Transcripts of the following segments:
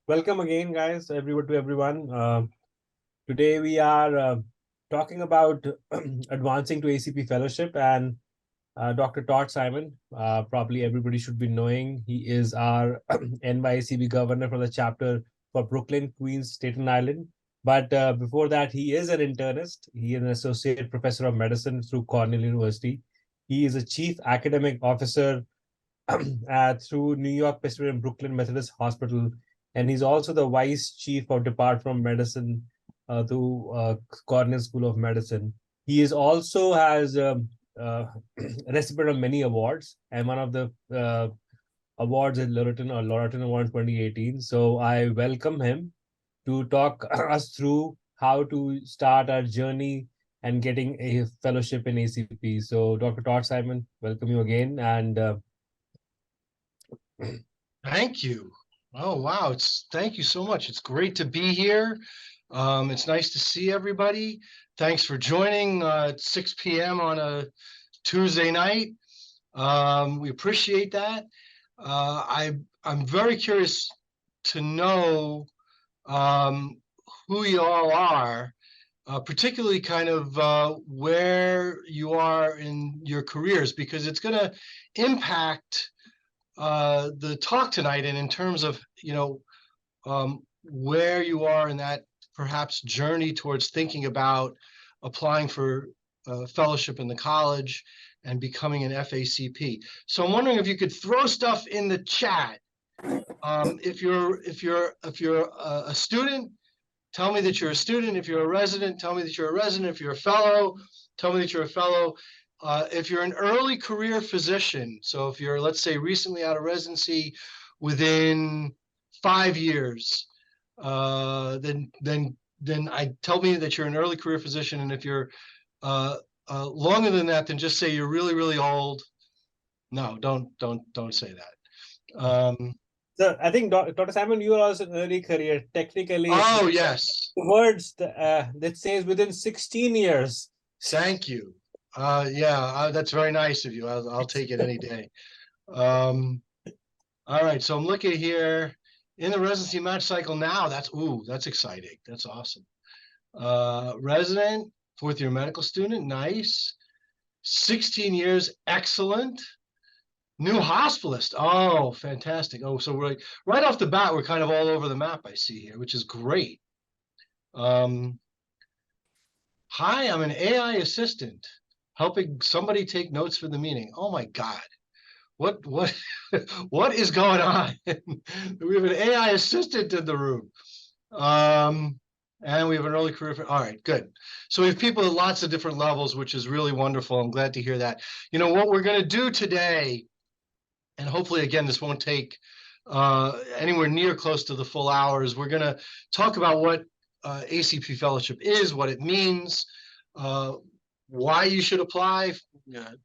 Welcome again, guys, everyone to everyone. Today we are talking about advancing to ACP fellowship, and Dr. Todd Simon. Probably everybody should be knowing he is our NYACP governor for the chapter for Brooklyn, Queens, Staten Island. But before that, he is an internist. He is an associate professor of medicine through Cornell University. He is a chief academic officer through New York Presbyterian Brooklyn Methodist Hospital, and he's also the vice chief of Department of Medicine through Cornell School of Medicine. He is also has uh, recipient of many awards, and one of the awards is Loreton Award 2018. So I welcome him to talk us through how to start our journey and getting a fellowship in ACP. So, Dr. Todd Simon, welcome you again, and Thank you. Oh, wow. Thank you so much. It's great to be here. It's nice to see everybody. Thanks for joining at 6 p.m. on a Tuesday night. We appreciate that. I'm very curious to know who you all are, particularly kind of where you are in your careers, because it's going to impact the talk tonight, and in terms of where you are in that perhaps journey towards thinking about applying for fellowship in the college and becoming an FACP. So I'm wondering if you could throw stuff in the chat. If you're a student, tell me that you're a student. If you're a resident, tell me that you're a resident. If you're a fellow, tell me that you're a fellow. If you're an early career physician, so if you're, let's say, recently out of residency within 5 years, then tell me that you're an early career physician. And if you're longer than that, then just say you're really, really old. No, don't say that. So I think Dr. Simon, you are also in early career. Technically, Oh, yes. words that says within 16 years. Thank you. Yeah, that's very nice of you. I'll take it any day. All right, so I'm looking here in the residency match cycle now. That's exciting. That's awesome. Resident, fourth year medical student, nice. 16 years, excellent. New hospitalist, oh, fantastic. Oh, so we're right off the bat, we're kind of all over the map, I see here, which is great. Hi, I'm an AI assistant helping somebody take notes for the meeting. Oh my God. What what is going on? We have an AI assistant in the room. And we have an early career. All right, good. So we have people at lots of different levels, which is really wonderful. I'm glad to hear that. You know, what we're going to do today, and hopefully, again, this won't take anywhere near close to the full hour, is we're going to talk about what ACP fellowship is, what it means, why you should apply.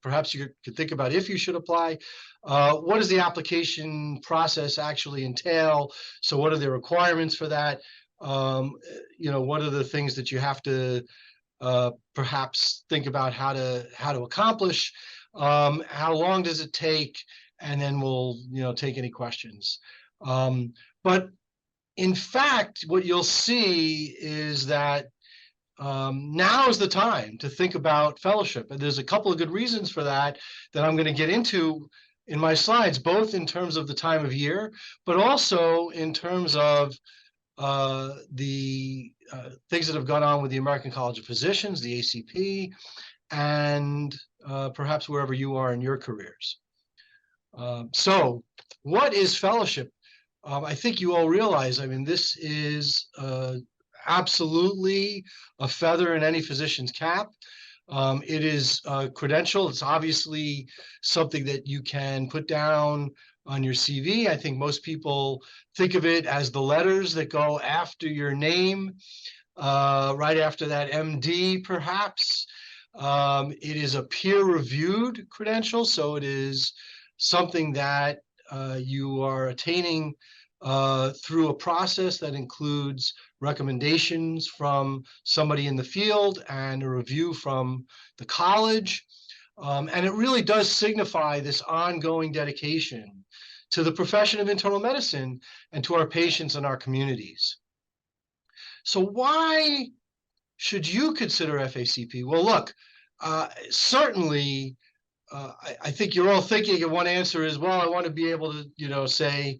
Perhaps you could think about if you should apply. What does the application process actually entail? So what are the requirements for that? What are the things that you have to perhaps think about how to accomplish? How long does it take? And then we'll take any questions. But in fact, what you'll see is that now is the time to think about fellowship. And there's a couple of good reasons for that I'm going to get into in my slides, both in terms of the time of year, but also in terms of the things that have gone on with the American College of Physicians, the ACP, and perhaps wherever you are in your careers. So what is fellowship? I think you all realize, I mean, this is absolutely a feather in any physician's cap. It is a credential. It's obviously something that you can put down on your CV. I think most people think of it as the letters that go after your name, right after that MD, perhaps. It is a peer-reviewed credential, so it is something that you are attaining through a process that includes recommendations from somebody in the field and a review from the college. And it really does signify this ongoing dedication to the profession of internal medicine, and to our patients and our communities. So why should you consider FACP? Well, look, certainly, I think you're all thinking, and one answer is, well, I want to be able to, say,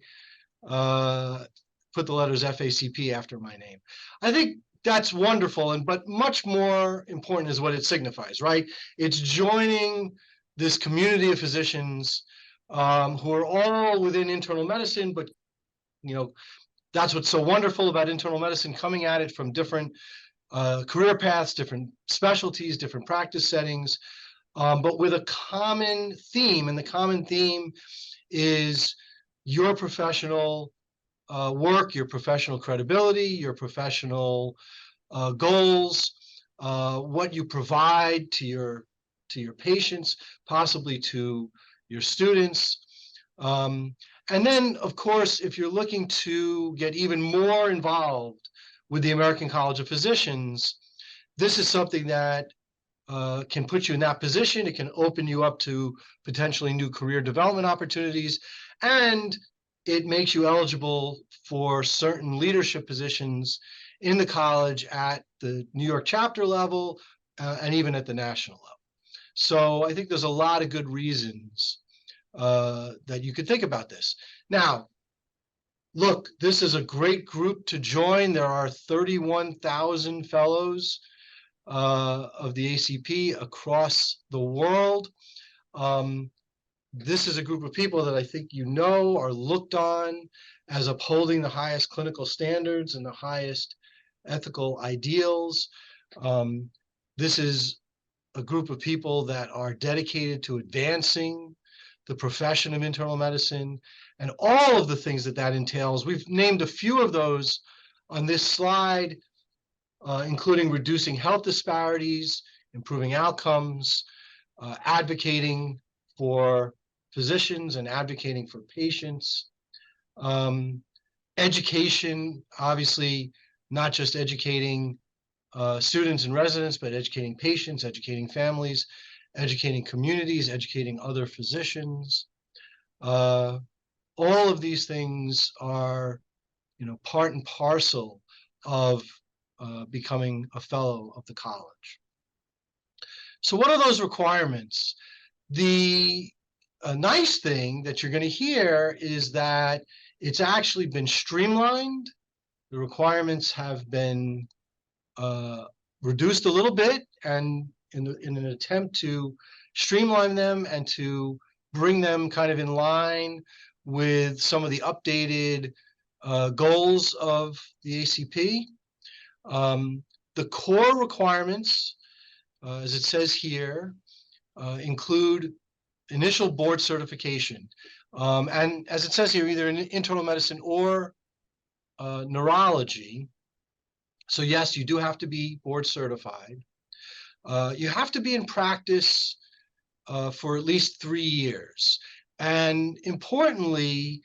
put the letters FACP after my name. I think that's wonderful, but much more important is what it signifies, right? It's joining this community of physicians who are all within internal medicine, but that's what's so wonderful about internal medicine, coming at it from different career paths, different specialties, different practice settings, but with a common theme. And the common theme is your professional work, your professional credibility, your professional goals, what you provide to your patients, possibly to your students. And then, of course, if you're looking to get even more involved with the American College of Physicians, this is something that can put you in that position. It can open you up to potentially new career development opportunities, and it makes you eligible for certain leadership positions in the college at the New York chapter level and even at the national level. So I think there's a lot of good reasons that you could think about this. Now, look, this is a great group to join. There are 31,000 fellows of the ACP across the world. This is a group of people that I think are looked on as upholding the highest clinical standards and the highest ethical ideals. This is a group of people that are dedicated to advancing the profession of internal medicine and all of the things that entails. We've named a few of those on this slide, including reducing health disparities, improving outcomes, advocating for physicians and advocating for patients. Education, obviously, not just educating students and residents, but educating patients, educating families, educating communities, educating other physicians. All of these things are, part and parcel of becoming a fellow of the college. So what are those requirements? The nice thing that you're going to hear is that it's actually been streamlined. The requirements have been reduced a little bit, and in an attempt to streamline them and to bring them kind of in line with some of the updated goals of the ACP. The core requirements, as it says here, include initial board certification. And as it says here, either in internal medicine or neurology. So yes, you do have to be board certified. You have to be in practice for at least 3 years. And importantly,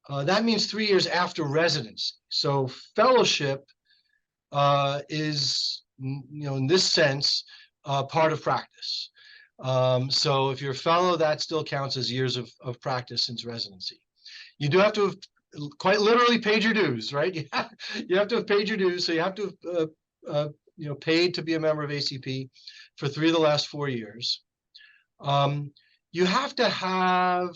that means 3 years after residency. So fellowship is, in this sense, part of practice. So if you're a fellow, that still counts as years of practice since residency. You do have to have quite literally paid your dues, right? You have to have paid your dues. So you have to have paid to be a member of ACP for 3 of the last 4 years. You have to have,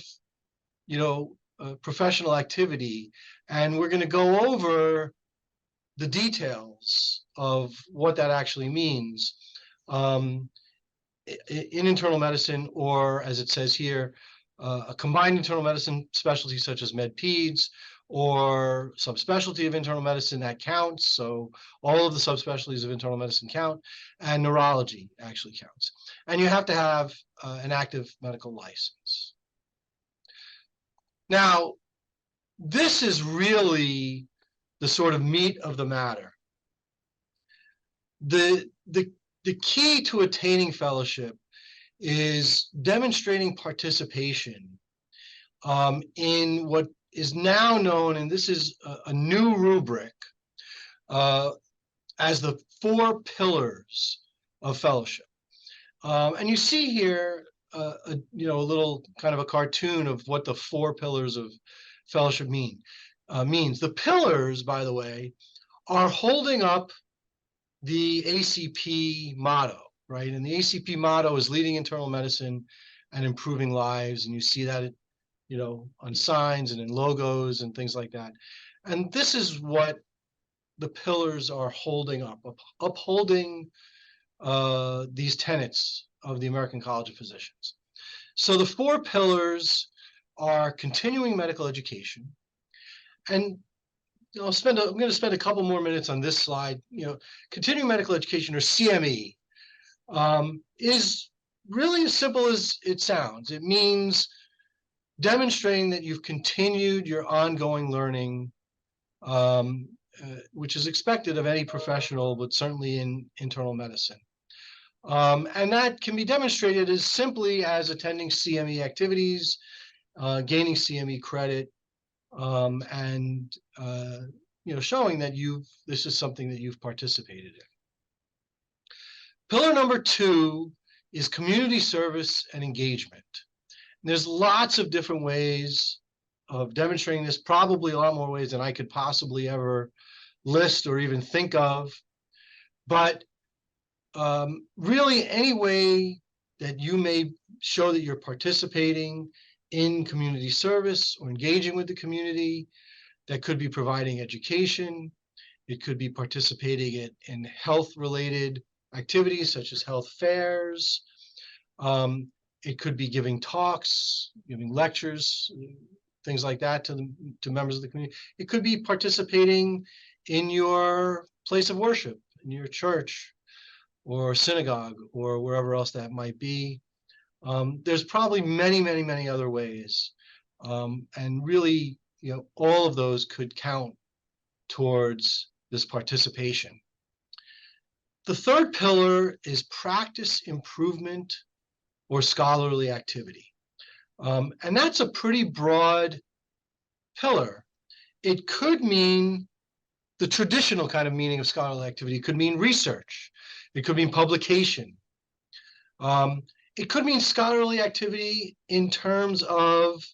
professional activity, and we're going to go over the details of what that actually means in internal medicine, or as it says here, a combined internal medicine specialty such as med-peds, or subspecialty of internal medicine that counts. So all of the subspecialties of internal medicine count, and neurology actually counts. And you have to have an active medical license. Now, this is really the sort of meat of the matter. The key to attaining fellowship is demonstrating participation in what is now known, and this is a new rubric, as the 4 pillars of fellowship. And you see here a little kind of a cartoon of what the 4 pillars of fellowship means. The pillars, by the way, are holding up the ACP motto, right? And the ACP motto is leading internal medicine and improving lives. And you see that, on signs and in logos and things like that. And this is what the pillars are holding up, upholding these tenets of the American College of Physicians. So the 4 pillars are continuing medical education. And I'm going to spend a couple more minutes on this slide. Continuing medical education, or CME, is really as simple as it sounds. It means demonstrating that you've continued your ongoing learning, which is expected of any professional, but certainly in internal medicine. And that can be demonstrated as simply as attending CME activities, gaining CME credit, and showing that this is something that you've participated in. Pillar number 2 is community service and engagement. And there's lots of different ways of demonstrating this, probably a lot more ways than I could possibly ever list or even think of. But really, any way that you may show that you're participating in community service or engaging with the community, that could be providing education. It could be participating in health-related activities such as health fairs. It could be giving talks, giving lectures, things like that to members of the community. It could be participating in your place of worship, in your church or synagogue or wherever else that might be. There's probably many, many, many other ways. And really, all of those could count towards this participation. The 3rd pillar is practice improvement or scholarly activity. And that's a pretty broad pillar. It could mean the traditional kind of meaning of scholarly activity. It could mean research. It could mean publication. It could mean scholarly activity in terms of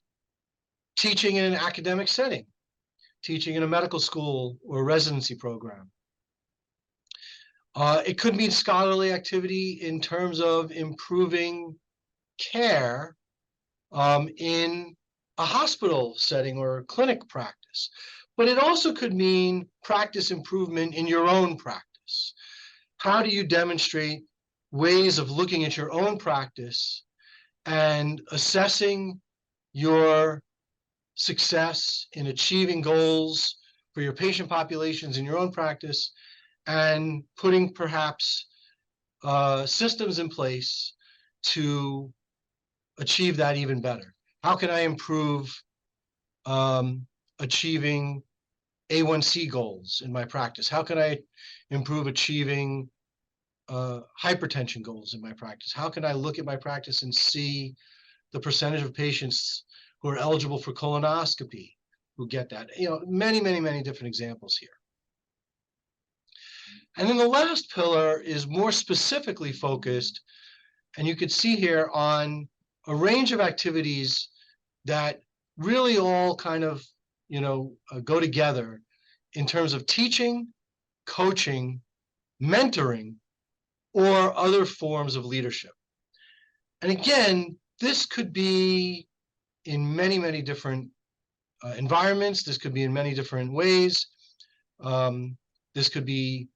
teaching in an academic setting, teaching in a medical school or residency program. It could mean scholarly activity in terms of improving care in a hospital setting or clinic practice. But it also could mean practice improvement in your own practice. How do you demonstrate ways of looking at your own practice and assessing your success in achieving goals for your patient populations in your own practice, and putting perhaps systems in place to achieve that even better? How can I improve achieving A1C goals in my practice? How can I improve achieving hypertension goals in my practice? How can I look at my practice and see the percentage of patients who are eligible for colonoscopy who get that? Many, many, many different examples here. And then the last pillar is more specifically focused, and you could see here on a range of activities that really all kind of, go together in terms of teaching, coaching, mentoring, or other forms of leadership. And again, this could be in many, many different environments. This could be in many different ways. This could be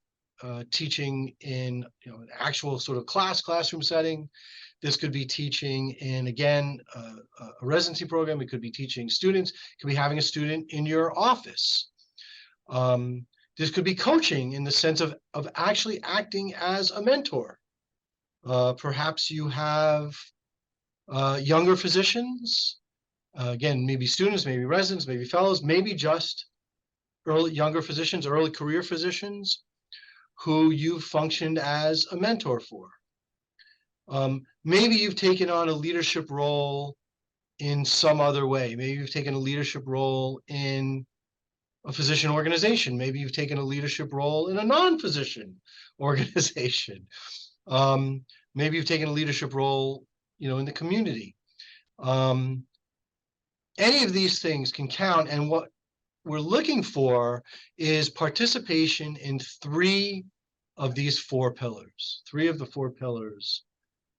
teaching in an actual sort of classroom setting. This could be teaching in, again, a residency program. It could be teaching students. It could be having a student in your office. This could be coaching in the sense of actually acting as a mentor. Perhaps you have younger physicians, again, maybe students, maybe residents, maybe fellows, maybe just younger physicians, early career physicians who you've functioned as a mentor for. Maybe you've taken on a leadership role in some other way. Maybe you've taken a leadership role in a physician organization. Maybe you've taken a leadership role in a non-physician organization. Maybe you've taken a leadership role, in the community. Any of these things can count, and what we're looking for is participation in three of these four pillars, three of the four pillars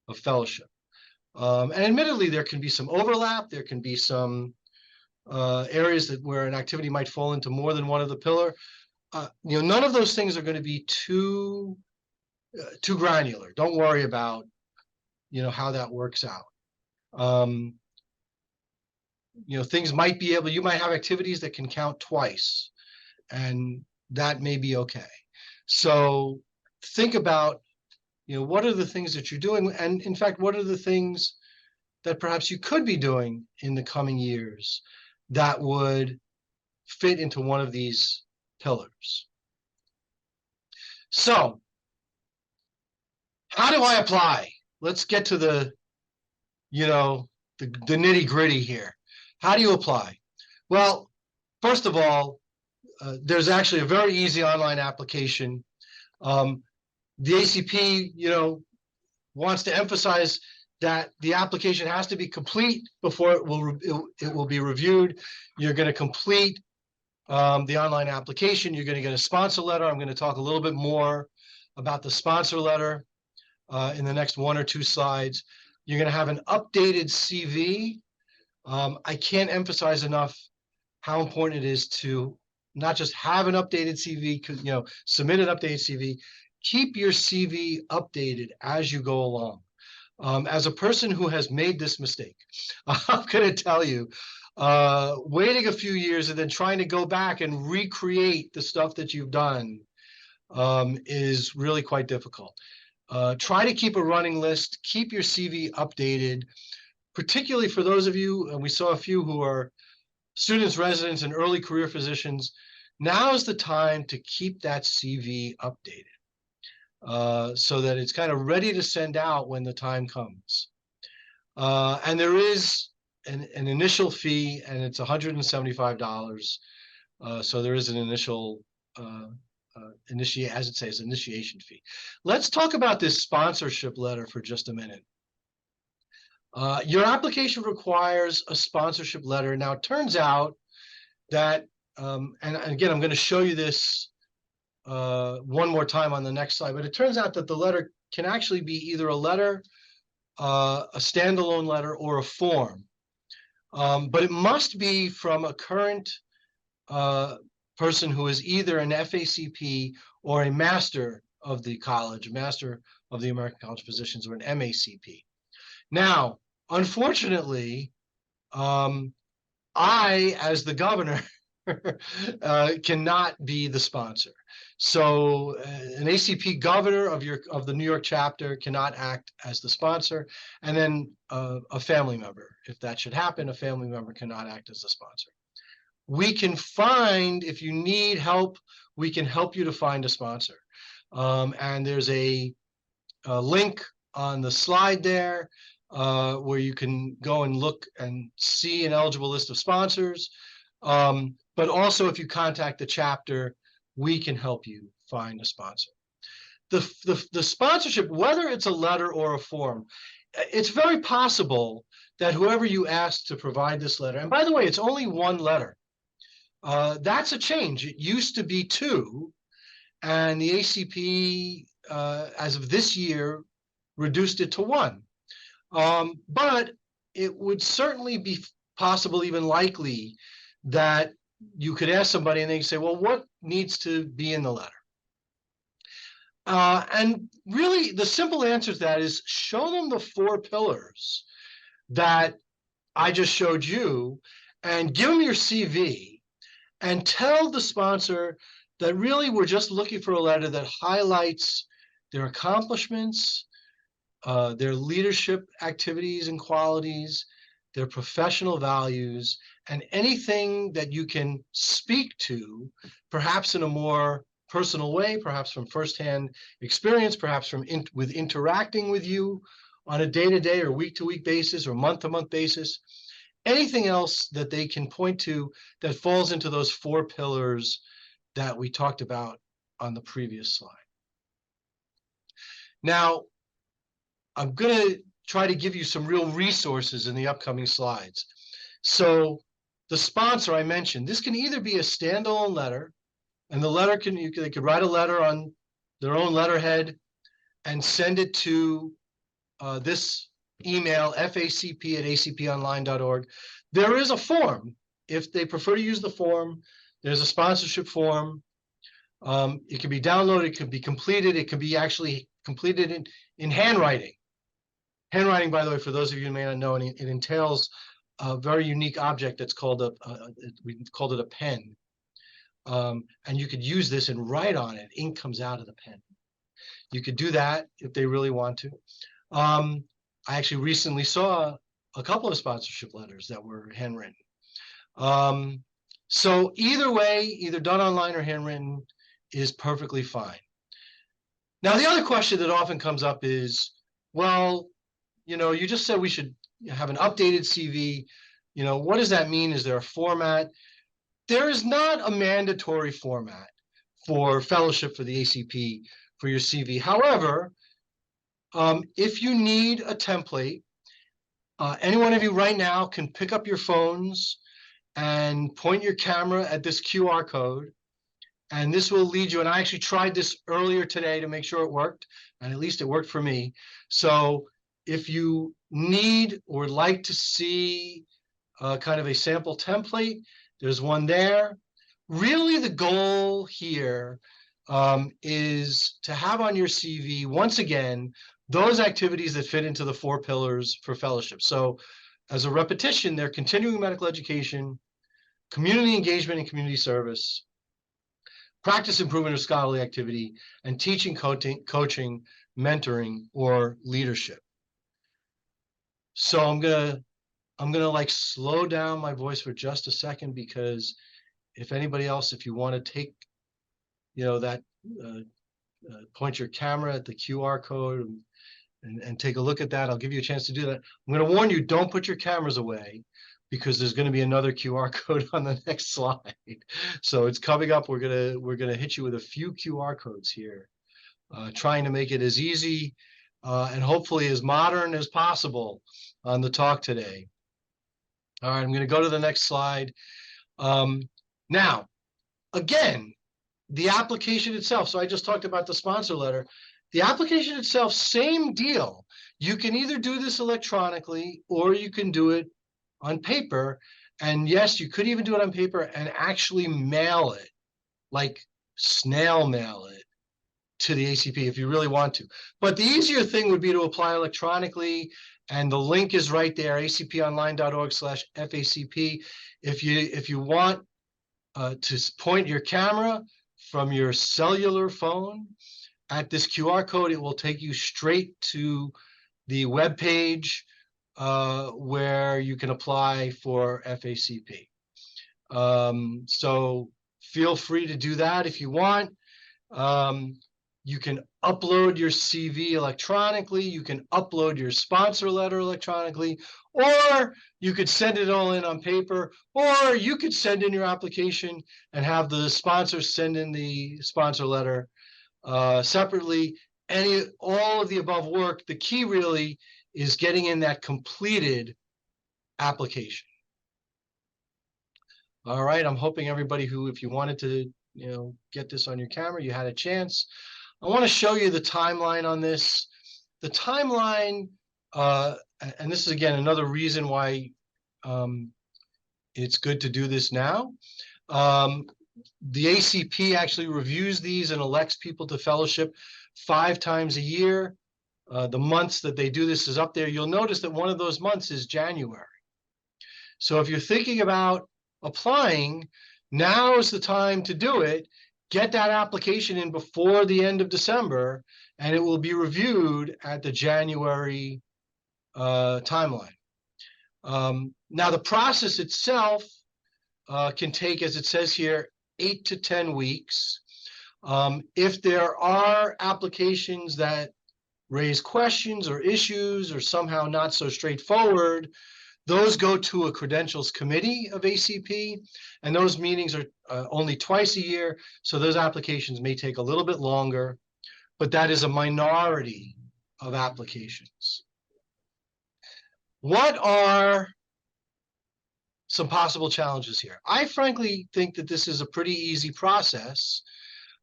of fellowship. And admittedly, there can be some overlap. There can be some areas where an activity might fall into more than one of the pillar. None of those things are going to be too granular. Don't worry about how that works out. Things might be you might have activities that can count twice, and that may be okay. So think about, what are the things that you're doing? And in fact, what are the things that perhaps you could be doing in the coming years that would fit into one of these pillars? So how do I apply? Let's get to the nitty gritty here. How do you apply? Well, first of all, there's actually a very easy online application. The ACP, wants to emphasize that the application has to be complete before it will be reviewed. You're going to complete the online application. You're going to get a sponsor letter. I'm going to talk a little bit more about the sponsor letter in the next 1 or 2 slides. You're going to have an updated CV. I can't emphasize enough how important it is to not just have an updated CV, submit an updated CV. Keep your CV updated as you go along. As a person who has made this mistake, I'm going to tell you, waiting a few years and then trying to go back and recreate the stuff that you've done is really quite difficult. Try to keep a running list, keep your CV updated, particularly for those of you, and we saw a few who are students, residents, and early career physicians. Now is the time to keep that CV updated so that it's kind of ready to send out when the time comes. And there is an initial fee, and it's $175. So there is an initial initiation fee. Let's talk about this sponsorship letter for just a minute. Your application requires a sponsorship letter. Now, it turns out that, and again, I'm going to show you this one more time on the next slide, but it turns out that the letter can actually be either a letter, a standalone letter, or a form. But it must be from a current person who is either an FACP or a master of the college, master of the American College of Physicians, or an MACP. Now, unfortunately, I, as the governor, cannot be the sponsor. So an ACP governor of the New York chapter cannot act as the sponsor, and then a family member, if that should happen, a family member cannot act as the sponsor. We can find, if you need help, we can help you to find a sponsor. And there's a link on the slide there where you can go and look and see an eligible list of sponsors. But also, if you contact the chapter, we can help you find a sponsor. The sponsorship, whether it's a letter or a form, it's very possible that whoever you ask to provide this letter, and by the way, it's only one letter. That's a change. It used to be 2, and the ACP, as of this year, reduced it to 1. But it would certainly be possible, even likely, that you could ask somebody and they say, well, what needs to be in the letter? And really, the simple answer to that is show them the 4 pillars that I just showed you, and give them your CV, and tell the sponsor that really we're just looking for a letter that highlights their accomplishments, their leadership activities and qualities, their professional values, and anything that you can speak to, perhaps in a more personal way, perhaps from firsthand experience, perhaps from with interacting with you on a day-to-day or week-to-week basis or month-to-month basis. Anything else that they can point to that falls into those 4 pillars that we talked about on the previous slide. Now, I'm going to try to give you some real resources in the upcoming slides. So the sponsor I mentioned, this can either be a standalone letter, and the letter they could write a letter on their own letterhead and send it to this email, FACP@acponline.org. There is a form. If they prefer to use the form, there's a sponsorship form. It can be downloaded, it can be completed, it can be actually completed in handwriting. Handwriting, by the way, for those of you who may not know, it entails a very unique object that's called we called it a pen. And you could use this and write on it. Ink comes out of the pen. You could do that if they really want to. I actually recently saw a couple of sponsorship letters that were handwritten. So either way, either done online or handwritten is perfectly fine. Now, the other question that often comes up is, well, you just said we should have an updated CV. What does that mean? Is there a format? There is not a mandatory format for fellowship for the ACP for your CV. However, if you need a template, any one of you right now can pick up your phones and point your camera at this QR code, and this will lead you. And I actually tried this earlier today to make sure it worked, and at least it worked for me. So if you need or like to see kind of a sample template, there's one there. Really, the goal here is to have on your CV, once again, those activities that fit into the 4 pillars for fellowship. So as a repetition, they're continuing medical education, community engagement and community service, practice improvement of scholarly activity, and teaching, coaching, mentoring, or leadership. So I'm gonna like slow down my voice for just a second, because if anybody else, if you want to take, that point your camera at the QR code and take a look at that, I'll give you a chance to do that. I'm going to warn you, don't put your cameras away, because there's going to be another QR code on the next slide. So it's coming up. We're gonna hit you with a few QR codes here, trying to make it as easy and hopefully as modern as possible on the talk today. All right, I'm going to go to the next slide. Now, again, the application itself. So I just talked about the sponsor letter. The application itself, same deal. You can either do this electronically or you can do it on paper. And yes, you could even do it on paper and actually mail it, like snail mail it to the ACP if you really want to. But the easier thing would be to apply electronically, and the link is right there, acponline.org/FACP. If you want to point your camera from your cellular phone at this QR code, it will take you straight to the web page where you can apply for FACP. So feel free to do that if you want. You can upload your CV electronically. You can upload your sponsor letter electronically, or you could send it all in on paper, or you could send in your application and have the sponsor send in the sponsor letter separately. All of the above work. The key really is getting in that completed application. All right, I'm hoping everybody who, if you wanted to, get this on your camera, you had a chance. I want to show you the timeline on this. The timeline, and this is again another reason why it's good to do this now. The ACP actually reviews these and elects people to fellowship 5 times a year. The months that they do this is up there. You'll notice that one of those months is January. So if you're thinking about applying, now is the time to do it. Get that application in before the end of December, and it will be reviewed at the January timeline. Now, the process itself can take, as it says here, 8 to 10 weeks. If there are applications that raise questions or issues or somehow not so straightforward, those go to a credentials committee of ACP, and those meetings are only twice a year, so those applications may take a little bit longer, but that is a minority of applications. What are some possible challenges here? I frankly think that this is a pretty easy process,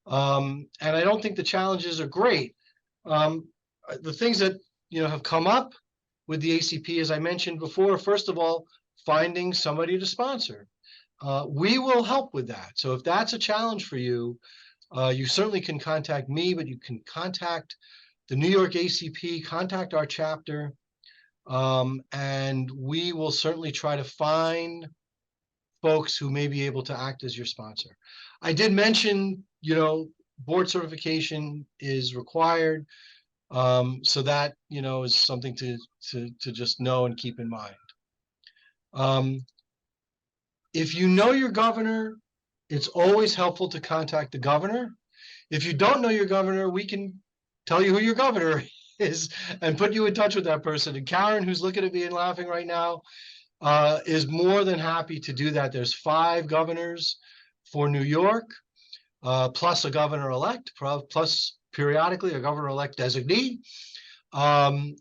and I don't think the challenges are great. The things that have come up with the ACP, as I mentioned before, first of all, finding somebody to sponsor. We will help with that. So if that's a challenge for you, you certainly can contact me, but you can contact the New York ACP, contact our chapter, and we will certainly try to find folks who may be able to act as your sponsor. I did mention, board certification is required. So that, is something to just know and keep in mind. If you know your governor, it's always helpful to contact the governor. If you don't know your governor, we can tell you who your governor is and put you in touch with that person. And Karen, who's looking at me and laughing right now, is more than happy to do that. There's 5 governors for New York, plus a governor-elect, plus periodically a governor-elect designee.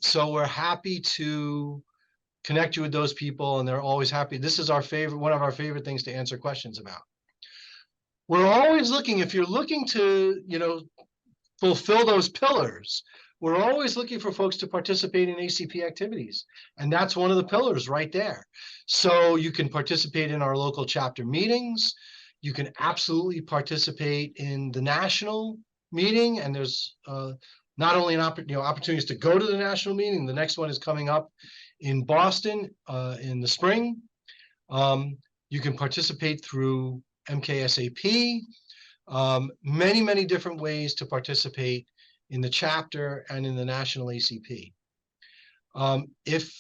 So we're happy to connect you with those people, and they're always happy. This is one of our favorite things to answer questions about. We're always looking, if you're looking to, fulfill those pillars, we're always looking for folks to participate in ACP activities. And that's one of the pillars right there. So you can participate in our local chapter meetings. You can absolutely participate in the national meeting. And there's not only opportunities to go to the national meeting. The next one is coming up in Boston in the spring. You can participate through NYACP. Many, many different ways to participate in the chapter and in the national ACP. If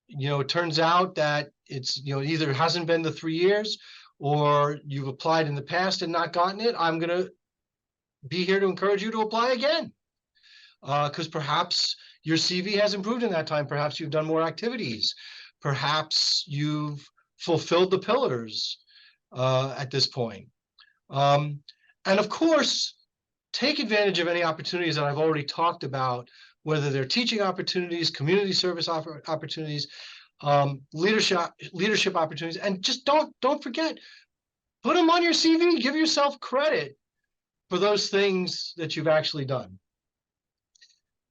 it turns out that it's either hasn't been the 3 years or you've applied in the past and not gotten it, I'm going to be here to encourage you to apply again, because perhaps your CV has improved in that time. Perhaps you've done more activities. Perhaps you've fulfilled the pillars at this point. And of course, take advantage of any opportunities that I've already talked about, whether they're teaching opportunities, community service opportunities, leadership opportunities, and just don't forget, put them on your CV. Give yourself credit for those things that you've actually done.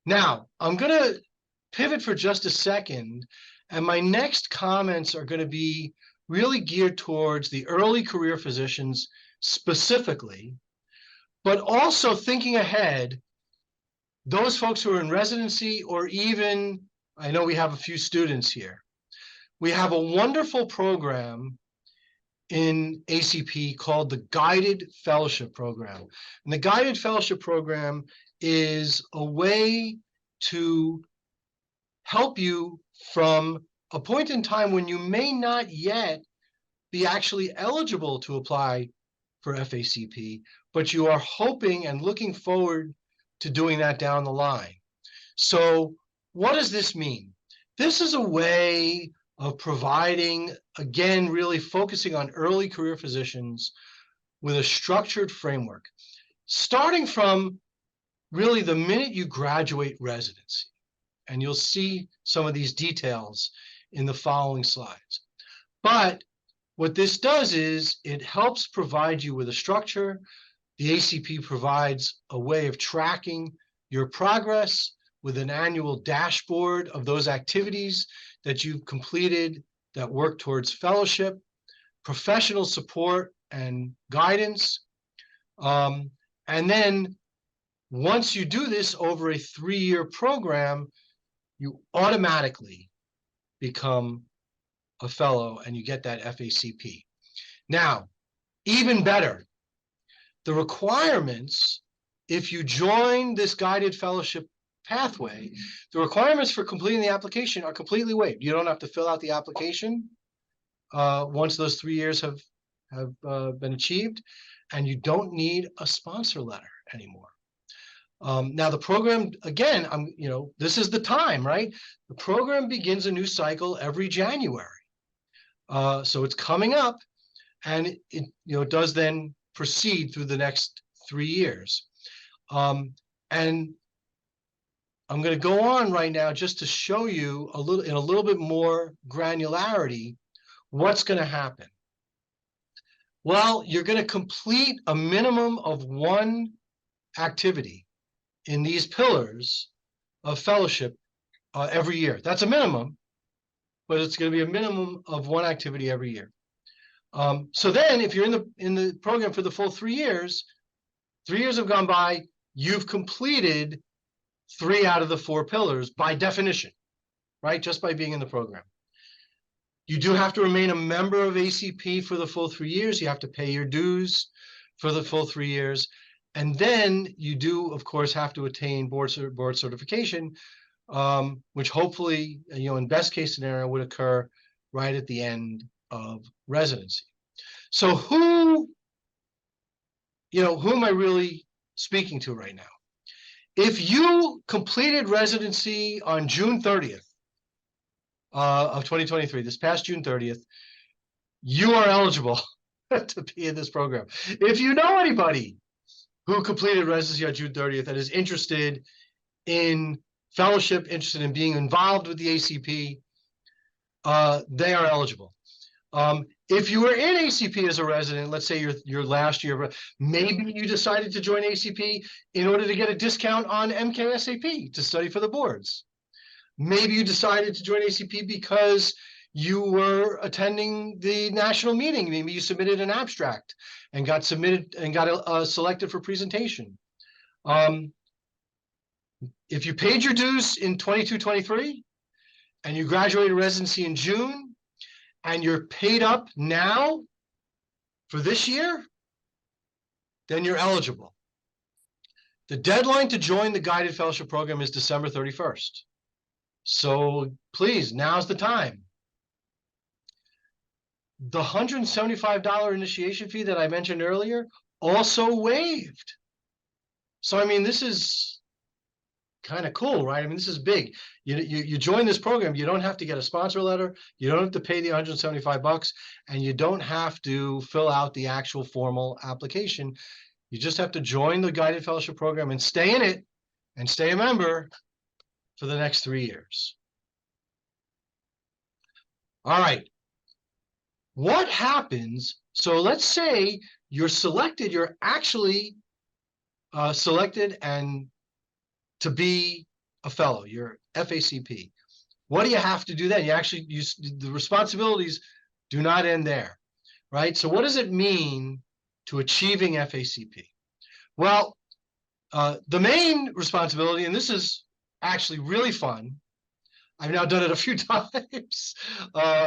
Now, I'm going to pivot for just a second, and my next comments are going to be really geared towards the early career physicians specifically, but also thinking ahead, those folks who are in residency, or even, I know we have a few students here. We have a wonderful program in ACP called the Guided Fellowship Program. And the Guided Fellowship Program is a way to help you from a point in time when you may not yet be actually eligible to apply for FACP, but you are hoping and looking forward to doing that down the line. So what does this mean? This is a way of providing, again, really focusing on early career physicians with a structured framework, starting from really the minute you graduate residency. And you'll see some of these details in the following slides. But what this does is it helps provide you with a structure. The ACP provides a way of tracking your progress with an annual dashboard of those activities that you've completed that work towards fellowship, professional support and guidance. And then once you do this over a 3-year program, you automatically become a fellow and you get that FACP. Now, even better, the requirements, if you join this guided fellowship pathway, the requirements for completing the application are completely waived. You don't have to fill out the application once those 3 years have been achieved, and you don't need a sponsor letter anymore. Now the program, again, this is the time, right? The program begins a new cycle every January. So it's coming up, and it does then proceed through the next 3 years. And I'm going to go on right now just to show you in a little bit more granularity what's going to happen. Well, you're going to complete a minimum of one activity in these pillars of fellowship every year. That's a minimum, but it's going to be a minimum of one activity every year. So then if you're in the program for the full 3 years, 3 years have gone by, you've completed 3 out of the 4 pillars by definition, right? Just by being in the program. You do have to remain a member of ACP for the full 3 years. You have to pay your dues for the full 3 years. And then you do, of course, have to attain board certification, which hopefully, in best case scenario, would occur right at the end of residency. So who am I really speaking to right now? If you completed residency on June 30th of 2023, this past June 30th, you are eligible to be in this program. If you know anybody who completed residency on June 30th and is interested in fellowship, interested in being involved with the ACP, they are eligible. If you were in ACP as a resident, let's say your last year, maybe you decided to join ACP in order to get a discount on MKSAP to study for the boards. Maybe you decided to join ACP because you were attending the national meeting. Maybe you submitted an abstract and got selected for presentation. If you paid your dues in 22-23 and you graduated residency in June, and you're paid up now for this year, then you're eligible. The deadline to join the guided fellowship program is December 31st. So please, now's the time. The $175 initiation fee that I mentioned earlier, also waived. So, I mean, this is kind of cool, right? I mean, this is big. You join this program, you don't have to get a sponsor letter, you don't have to pay the $175, and you don't have to fill out the actual formal application. You just have to join the guided fellowship program and stay in it and stay a member for the next 3 years. All right. What happens? So let's say you're selected, you're actually selected and to be a fellow, you're FACP. What do you have to do then? The responsibilities do not end there, right? So what does it mean to achieving FACP? Well, the main responsibility, and this is actually really fun, I've now done it a few times.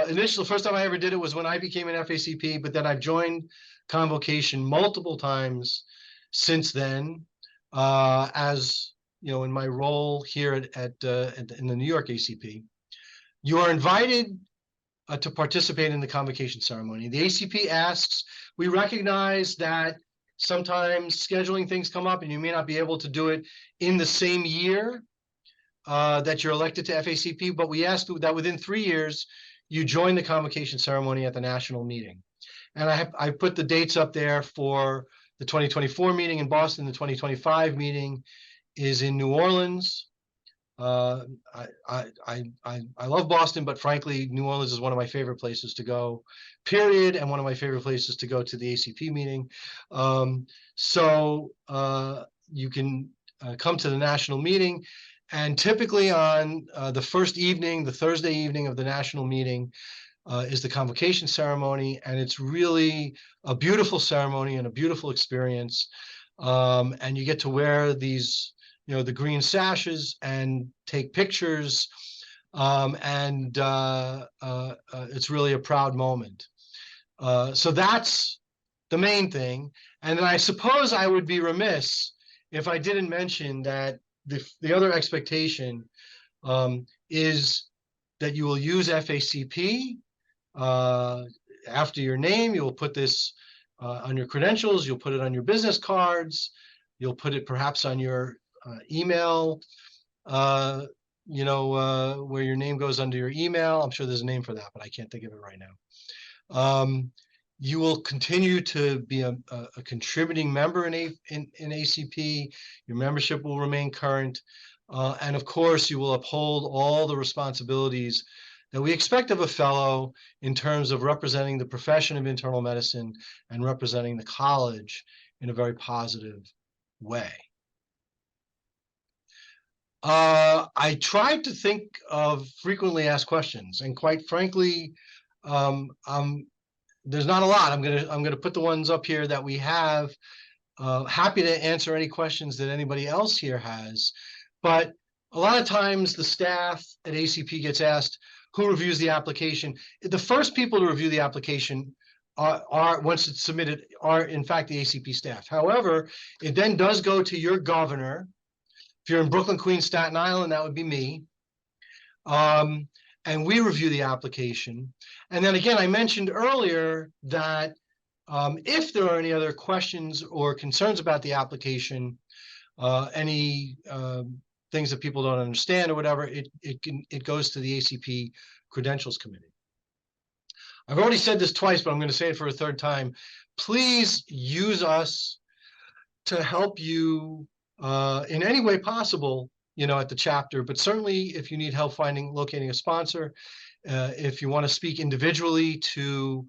Initially, the first time I ever did it was when I became an FACP, but then I've joined Convocation multiple times since then, as in my role here in the New York ACP. You are invited to participate in the convocation ceremony. The ACP asks, we recognize that sometimes scheduling things come up and you may not be able to do it in the same year that you're elected to FACP, but we ask that within 3 years, you join the convocation ceremony at the national meeting. And I put the dates up there for the 2024 meeting in Boston, the 2025 meeting is in New Orleans. I love Boston, but frankly, New Orleans is one of my favorite places to go, period, and one of my favorite places to go to the ACP meeting. So you can come to the national meeting, and typically on the first evening, the Thursday evening of the national meeting, is the convocation ceremony, and it's really a beautiful ceremony and a beautiful experience. And you get to wear these the green sashes and take pictures. It's really a proud moment. So that's the main thing. And then I suppose I would be remiss if I didn't mention that the other expectation is that you will use FACP after your name. You will put this on your credentials. You'll put it on your business cards. You'll put it perhaps on your email, where your name goes under your email. I'm sure there's a name for that, but I can't think of it right now. You will continue to be a contributing member in ACP. Your membership will remain current. And of course, you will uphold all the responsibilities that we expect of a fellow in terms of representing the profession of internal medicine and representing the college in a very positive way. I tried to think of frequently asked questions, and quite frankly, there's not a lot. I'm gonna put the ones up here that we have. Happy to answer any questions that anybody else here has, but a lot of times the staff at ACP gets asked who reviews the application. The first people to review the application are once it's submitted are in fact the ACP staff. However, it then does go to your governor. If you're in Brooklyn, Queens, Staten Island, that would be me. And we review the application. And then again, I mentioned earlier that if there are any other questions or concerns about the application, any things that people don't understand or whatever, it goes to the ACP Credentials Committee. I've already said this twice, but I'm going to say it for a third time. Please use us to help you in any way possible, at the chapter, but certainly if you need help locating a sponsor, if you want to speak individually to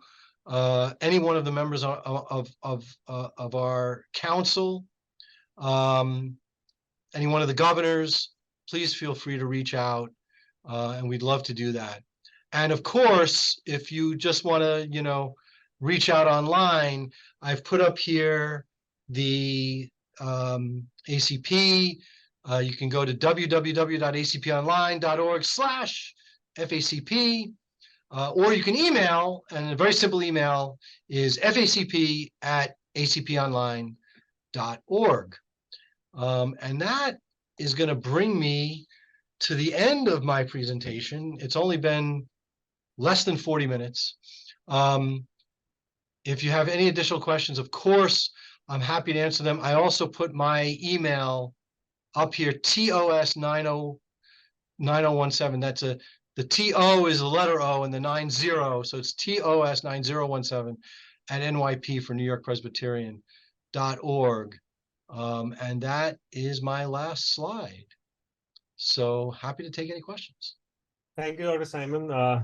any one of the members of our council, any one of the governors, please feel free to reach out, and we'd love to do that. And of course, if you just want to, reach out online, I've put up here the ACP. You can go to www.acponline.org/FACP, or you can email, and a very simple email is facp@acponline.org. And that is going to bring me to the end of my presentation. It's only been less than 40 minutes. If you have any additional questions, of course, I'm happy to answer them. I also put my email up here, TOS9017. That's the TO is the letter O and the 90, so it's TOS9017 at NYP for New York Presbyterian.org. And that is my last slide. So happy to take any questions. Thank you, Dr. Simon. I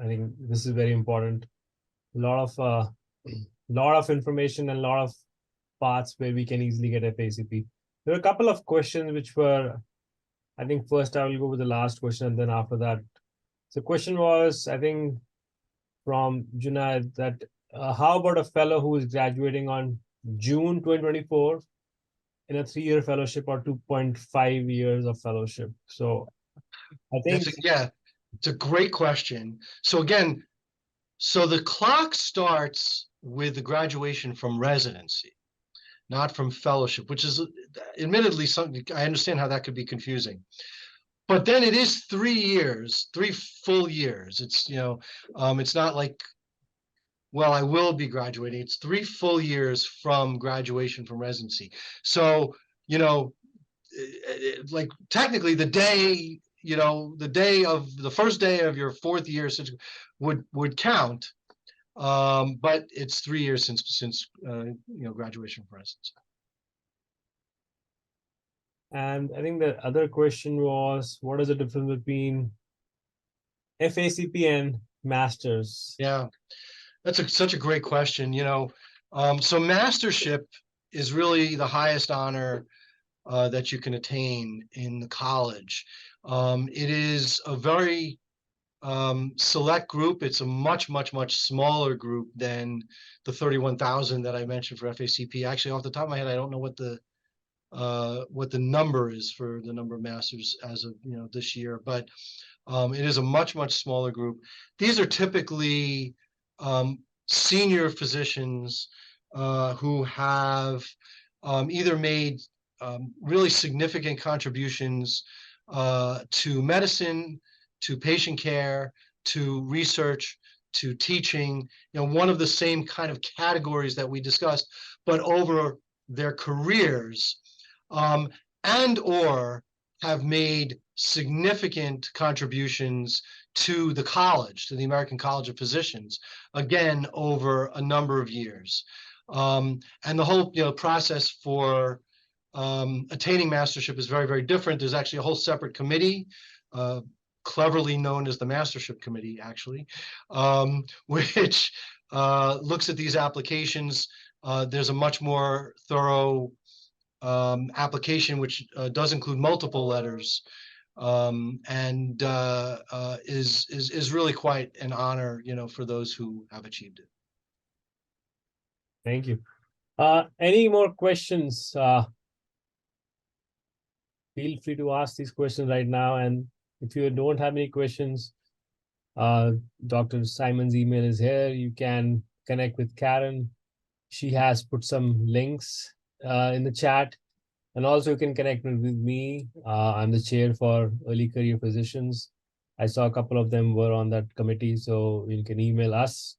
think this is very important. A lot of information and a lot of paths where we can easily get FACP. There are a couple of questions which were, I think first I will go with the last question and then after that. So the question was, I think from Junaid, that how about a fellow who is graduating on June 2024 in a 3-year fellowship or 2.5 years of fellowship? So I think it's a great question. So again, the clock starts with the graduation from residency, not from fellowship, which is admittedly something I understand how that could be confusing. But then it is 3 years, 3 full years. It's it's not like, well, I will be graduating. It's 3 full years from graduation from residency. So like technically the day the first day of your 4th year would count, but it's 3 years since graduation from residency. And I think the other question was, what is the difference between FACP and masters? Yeah, that's such a great question. So mastership is really the highest honor that you can attain in the college. It is a very select group. It's a much smaller group than the 31,000 that I mentioned for FACP. Actually, off the top of my head, I don't know what the number is for the number of masters as of this year, but it is a much smaller group. These are typically senior physicians who have either made really significant contributions to medicine, to patient care, to research, to teaching, one of the same kind of categories that we discussed, but over their careers, and or have made significant contributions to the college, to the American College of Physicians, again, over a number of years. And the whole process for attaining mastership is very, very different. There's actually a whole separate committee, cleverly known as the Mastership Committee, actually, which looks at these applications. There's a much more thorough application, which does include multiple letters, and is really quite an honor, for those who have achieved it. Thank you. Any more questions? Feel free to ask these questions right now. And if you don't have any questions, Dr. Simon's email is here. You can connect with Karen. She has put some links in the chat. And also you can connect with me. I'm the chair for early career physicians. I saw a couple of them were on that committee, so you can email us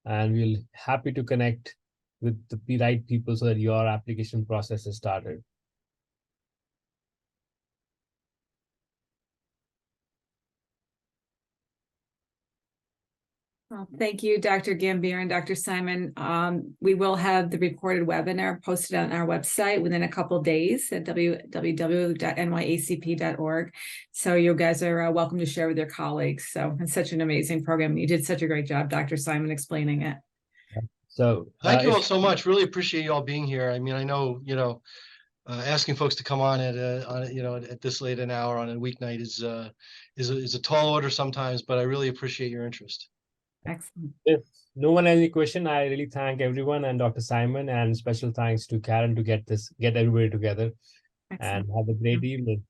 and we'll happy to connect with the right people so that your application process is started. Well, thank you, Dr. Gambier and Dr. Simon. We will have the recorded webinar posted on our website within a couple of days at www.nyacp.org. So you guys are welcome to share with your colleagues. So it's such an amazing program. You did such a great job, Dr. Simon, explaining it. So thank you all so much. Really appreciate you all being here. I mean, I know, asking folks to come on at at this late an hour on a weeknight is a tall order sometimes, but I really appreciate your interest. Excellent. If no one has any question, I really thank everyone and Dr. Simon, and special thanks to Karen to get everybody together. Excellent. And have a great evening.